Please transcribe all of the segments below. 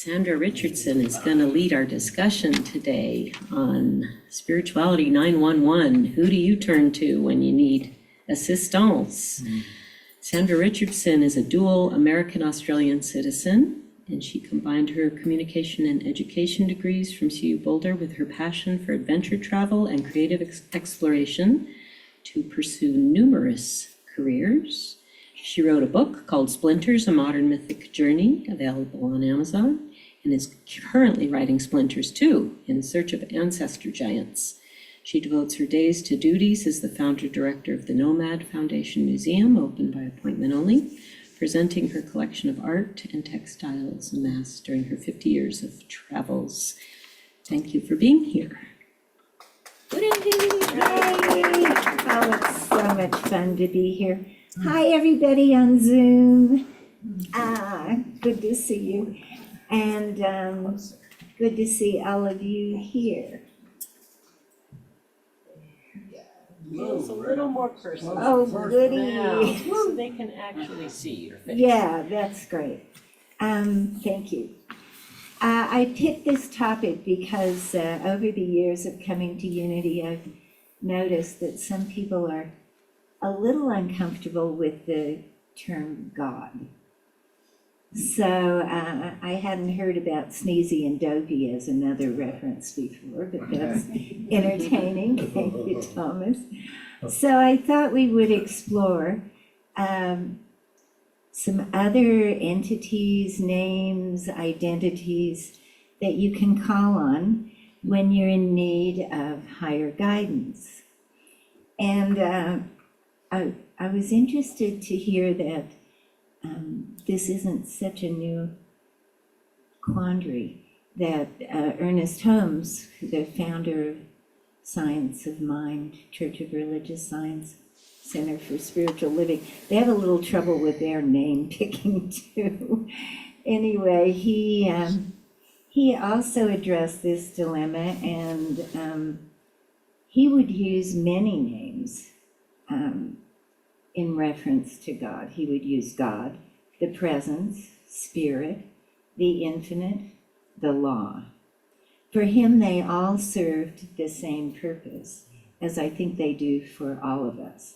Sandra Richardson is going to lead our discussion today on Spirituality 911. Who do you turn to when you need assistance? Sandra Richardson is a dual American-Australian citizen, and she combined her communication and education degrees from CU Boulder with her passion for adventure travel and creative exploration to pursue numerous careers. She wrote a book called Splinters, A Modern Mythic Journey, available on Amazon, and is currently writing Splinters 2, In Search of Ancestor Giants. She devotes her days to duties as the founder-director of the Nomad Foundation Museum, open by appointment only, presenting her collection of art and textiles amassed during her 50 years of travels. Thank you for being here. Good evening. Hi. Oh, it's so much fun to be here. Hi, everybody on Zoom. Good to see you. And good to see all of you here. It's a little more personal. Oh, goody. So they can actually see your face. Yeah, that's great. Thank you. I picked this topic because over the years of coming to Unity, I've noticed that some people are a little uncomfortable with the term God. So I hadn't heard about sneezy and dopey as another reference before, but that's entertaining. Thank you, Thomas. So I thought we would explore some other entities, names, identities that you can call on when you're in need of higher guidance. And I was interested to hear that this isn't such a new quandary, that Ernest Holmes, the founder of Science of Mind, Church of Religious Science, Center for Spiritual Living, they have a little trouble with their name picking too. Anyway, he also addressed this dilemma, and he would use many names in reference to God. He would use God, the presence, spirit, the infinite, the law. For him, they all served the same purpose, as I think they do for all of us.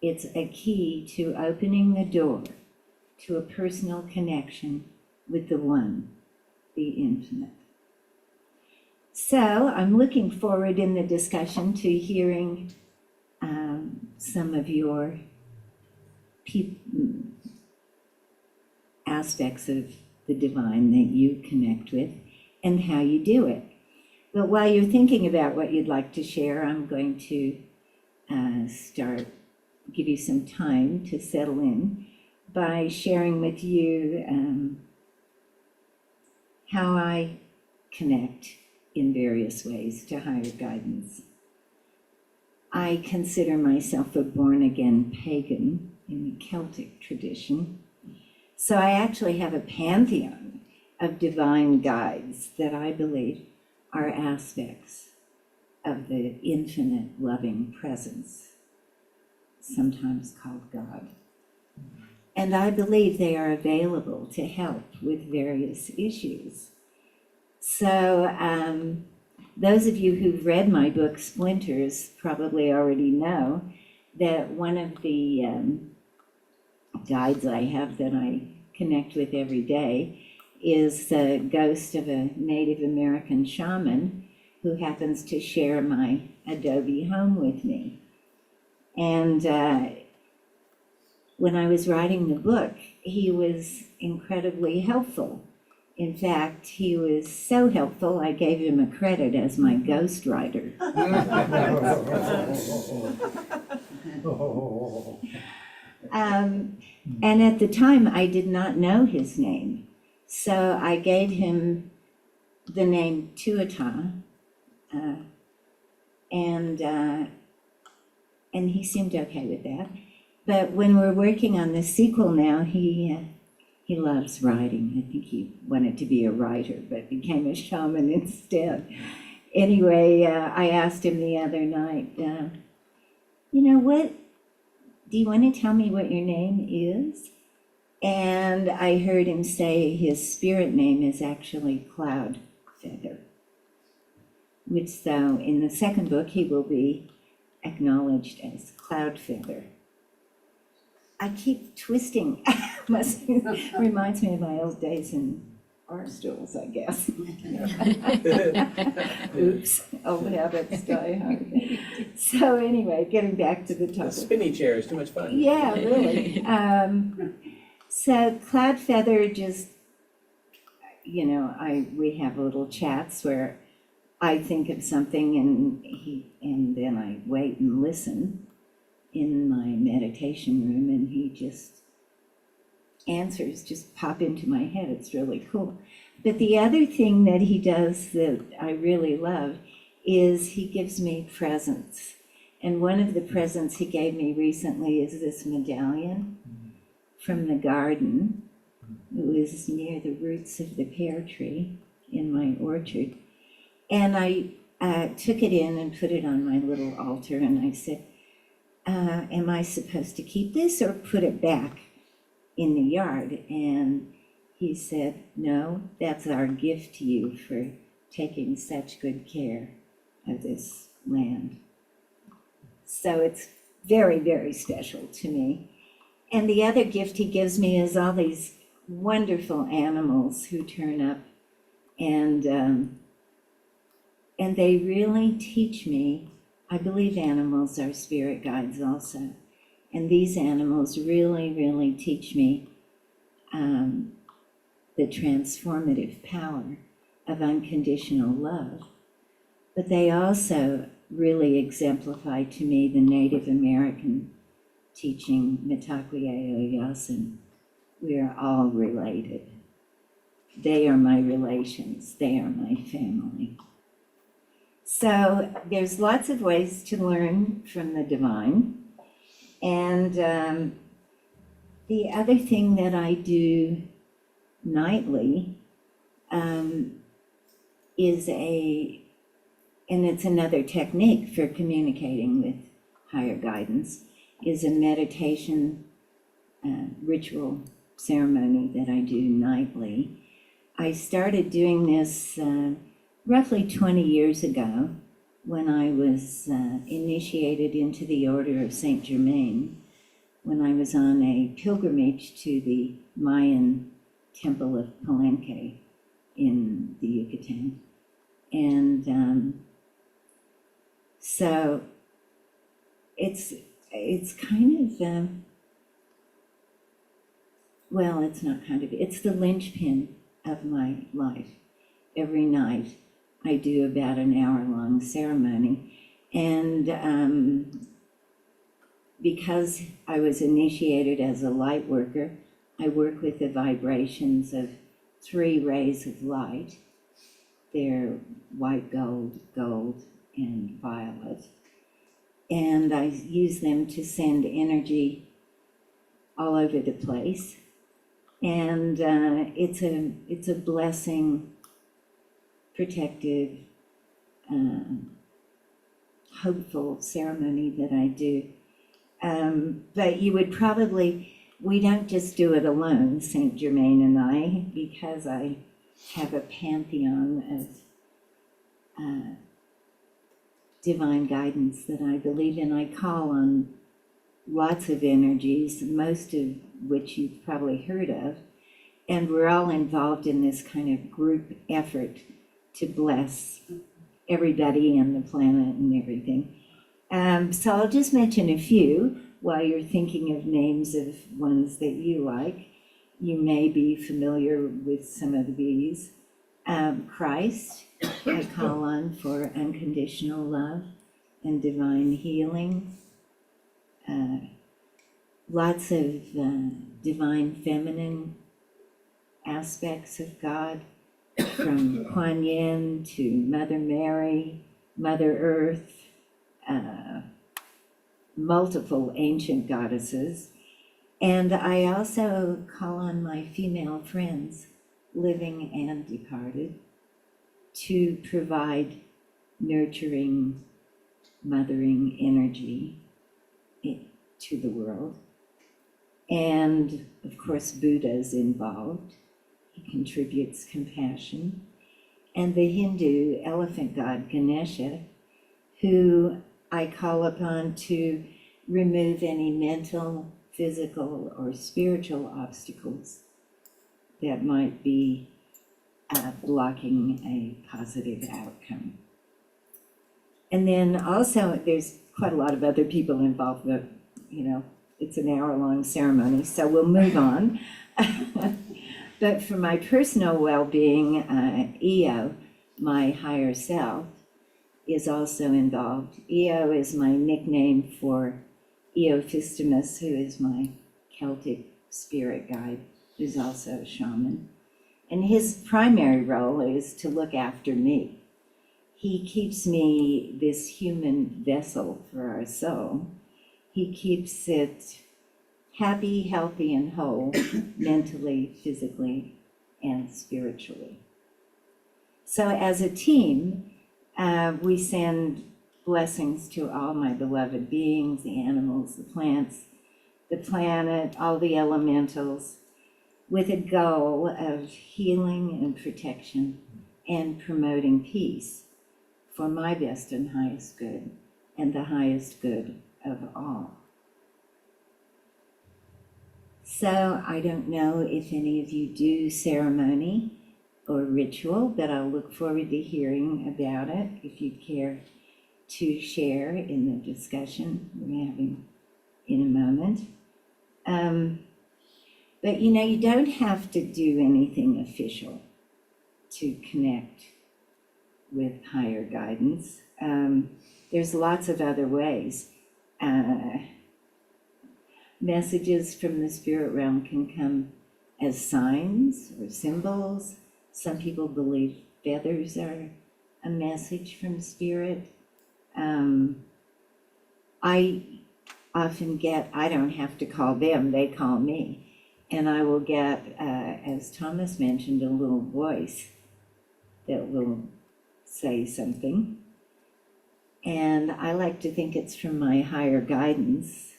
It's a key to opening the door to a personal connection with the One, the infinite. So I'm looking forward in the discussion to hearing some of your aspects of the divine that you connect with and how you do it. But while you're thinking about what you'd like to share, I'm going to give you some time to settle in by sharing with you how I connect in various ways to higher guidance. I consider myself a born-again pagan in the Celtic tradition. So I actually have a pantheon of divine guides that I believe are aspects of the infinite loving presence, sometimes called God. And I believe they are available to help with various issues. So those of you who've read my book, Splinters, probably already know that one of the guides I have that I connect with every day is the ghost of a Native American shaman who happens to share my adobe home with me. And when I was writing the book, he was incredibly helpful. In fact, he was so helpful, I gave him a credit as my ghostwriter. And at the time, I did not know his name. So I gave him the name Tuatha, and he seemed okay with that. But when we're working on the sequel now, he loves writing. I think he wanted to be a writer, but became a shaman instead. Anyway, I asked him the other night, you know what? Do you want to tell me what your name is? And I heard him say his spirit name is actually Cloud Feather, which though in the second book he will be acknowledged as Cloud Feather. I keep twisting. Reminds me of my old days in bar stools, I guess. Oops, old habits die hard. So anyway, getting back to the The topic. spinny chair is too much fun. Yeah, really. So Cloud Feather just, we have little chats where I think of something and then I wait and listen in my meditation room, and he just answers just pop into my head. It's really cool. But the other thing that he does that I really love is he gives me presents. And one of the presents he gave me recently is this medallion from the garden. It was near the roots of the pear tree in my orchard. And I took it in and put it on my little altar, and I said, am I supposed to keep this or put it back in the yard? And he said, no, that's our gift to you for taking such good care of this land. So it's very, very special to me. And the other gift he gives me is all these wonderful animals who turn up, and they really teach me. I believe animals are spirit guides also. And these animals really, really teach me the transformative power of unconditional love. But they also really exemplify to me the Native American teaching, Mitakuye Oyasin. We are all related. They are my relations. They are my family. So there's lots of ways to learn from the divine. And the other thing that I do nightly is and it's another technique for communicating with higher guidance, is a meditation ritual ceremony that I do nightly. I started doing this roughly 20 years ago when I was initiated into the Order of Saint Germain, when I was on a pilgrimage to the Mayan temple of Palenque in the Yucatan. And so it's kind of, well, it's not kind of, it's the linchpin of my life. Every night I do about an hour-long ceremony. And because I was initiated as a light worker, I work with the vibrations of 3 rays of light. They're white gold, gold, and violet. And I use them to send energy all over the place. And it's a blessing, protective, hopeful ceremony that I do. But you would probably, we don't just do it alone, Saint Germain and I, because I have a pantheon of divine guidance that I believe in. I call on lots of energies, most of which you've probably heard of, and we're all involved in this kind of group effort to bless everybody and the planet and everything. So I'll just mention a few while you're thinking of names of ones that you like. You may be familiar with some of these. Christ, I call on for unconditional love and divine healing. Lots of divine feminine aspects of God, from Kuan Yin to Mother Mary, Mother Earth, multiple ancient goddesses. And I also call on my female friends, living and departed, to provide nurturing, mothering energy to the world. And of course, Buddha's involved. He contributes compassion. And the Hindu elephant god Ganesha, who I call upon to remove any mental, physical, or spiritual obstacles that might be blocking a positive outcome. And then also, there's quite a lot of other people involved, but it's an hour-long ceremony, so we'll move on. But for my personal well-being, Eo, my higher self, is also involved. Eo is my nickname for Eophistimus, who is my Celtic spirit guide, who's also a shaman. And his primary role is to look after me. He keeps me this human vessel for our soul. He keeps it happy, healthy, and whole, mentally, physically, and spiritually. So as a team, we send blessings to all my beloved beings, the animals, the plants, the planet, all the elementals, with a goal of healing and protection and promoting peace for my best and highest good and the highest good of all. So I don't know if any of you do ceremony or ritual, but I'll look forward to hearing about it if you'd care to share in the discussion we're having in a moment. But you don't have to do anything official to connect with higher guidance. There's lots of other ways. Messages from the spirit realm can come as signs or symbols. Some people believe feathers are a message from spirit. I often I don't have to call them, they call me. And I will get, as Thomas mentioned, a little voice that will say something. And I like to think it's from my higher guidance.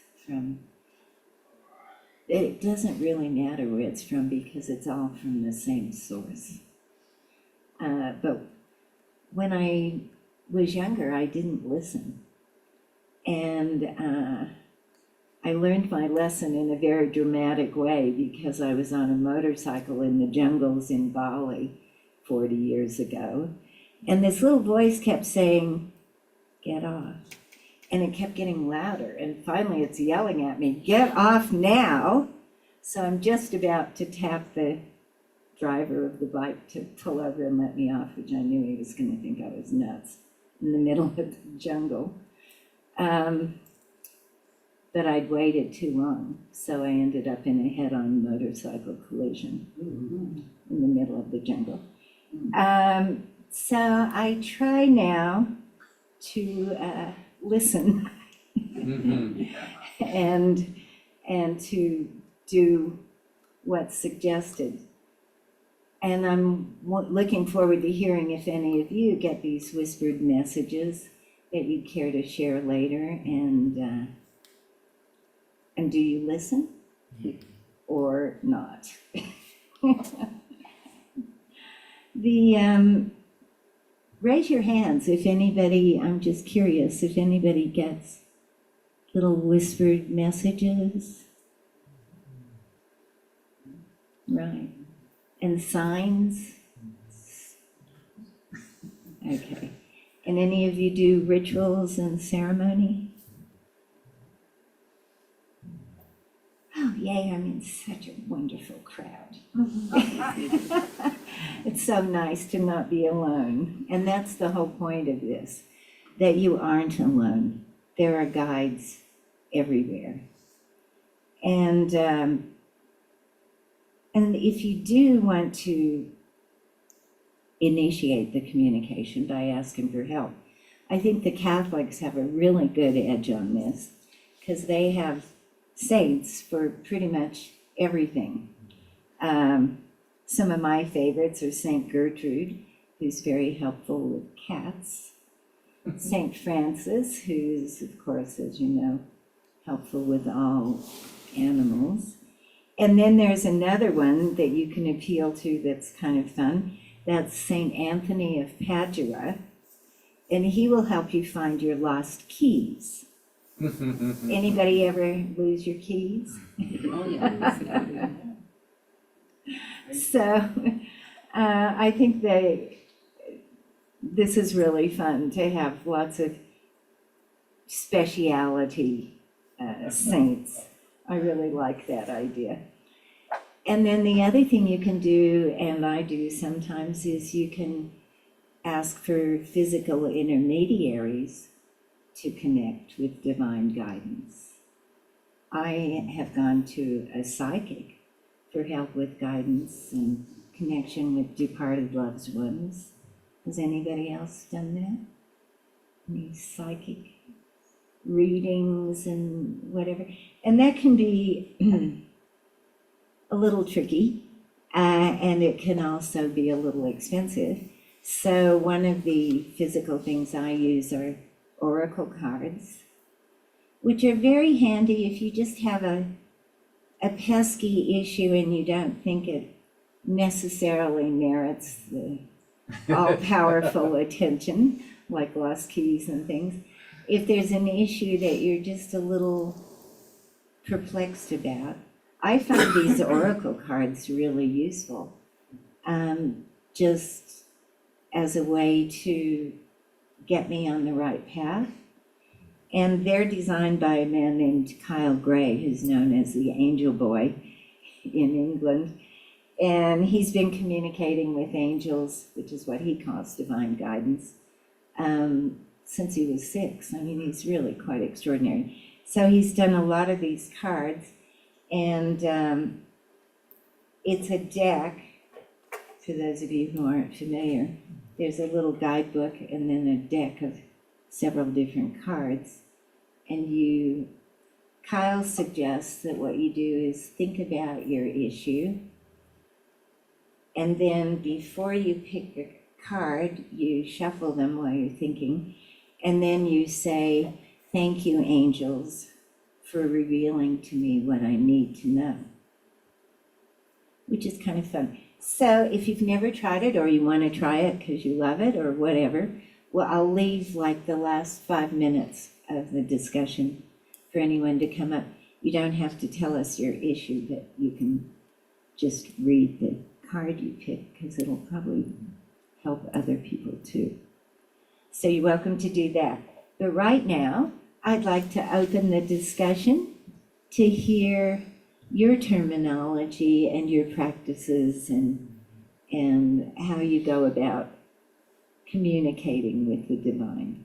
It doesn't really matter where it's from because it's all from the same source. But when I was younger, I didn't listen. And I learned my lesson in a very dramatic way because I was on a motorcycle in the jungles in Bali 40 years ago. And this little voice kept saying, "Get off." And it kept getting louder. And finally it's yelling at me, "Get off now." So I'm just about to tap the driver of the bike to pull over and let me off, which I knew he was going to think I was nuts in the middle of the jungle. But I'd waited too long, so I ended up in a head-on motorcycle collision in the middle of the jungle. So I try now to listen and to do what's suggested. And I'm looking forward to hearing if any of you get these whispered messages that you'd care to share later. And do you listen or not? Raise your hands if anybody, I'm just curious, if anybody gets little whispered messages. Right. And signs? Okay. And any of you do rituals and ceremony? Oh, yay, I'm in such a wonderful crowd. It's so nice to not be alone. And that's the whole point of this, that you aren't alone. There are guides everywhere. And if you do want to initiate the communication by asking for help, I think the Catholics have a really good edge on this because they have saints for pretty much everything. Some of my favorites are Saint Gertrude, who's very helpful with cats. Saint Francis, who's, of course, as you know, helpful with all animals. And then there's another one that you can appeal to that's kind of fun. That's St. Anthony of Padua, and he will help you find your lost keys. Anybody ever lose your keys? Oh, yeah. So I think this is really fun to have lots of speciality saints. I really like that idea. And then the other thing you can do, and I do sometimes, is you can ask for physical intermediaries to connect with divine guidance. I have gone to a psychic for help with guidance and connection with departed loved ones. Has anybody else done that? Any psychic readings and whatever? And that can be a little tricky, and it can also be a little expensive. So one of the physical things I use are oracle cards, which are very handy if you just have a pesky issue and you don't think it necessarily merits the all-powerful attention, like lost keys and things. If there's an issue that you're just a little perplexed about, I find these oracle cards really useful, just as a way to get me on the right path. And they're designed by a man named Kyle Gray, who's known as the Angel Boy in England. And he's been communicating with angels, which is what he calls divine guidance, since he was 6. I mean, he's really quite extraordinary. So he's done a lot of these cards, and it's a deck, for those of you who aren't familiar. There's a little guidebook and then a deck of several different cards. And Kyle suggests that what you do is think about your issue, and then before you pick a card, you shuffle them while you're thinking, and then you say, "Thank you, angels, for revealing to me what I need to know," which is kind of fun. So if you've never tried it, or you want to try it because you love it or whatever, well, I'll leave like the last 5 minutes of the discussion for anyone to come up. You don't have to tell us your issue, but you can just read the card you pick, because it'll probably help other people too. So you're welcome to do that. But right now, I'd like to open the discussion to hear your terminology and your practices and how you go about communicating with the divine.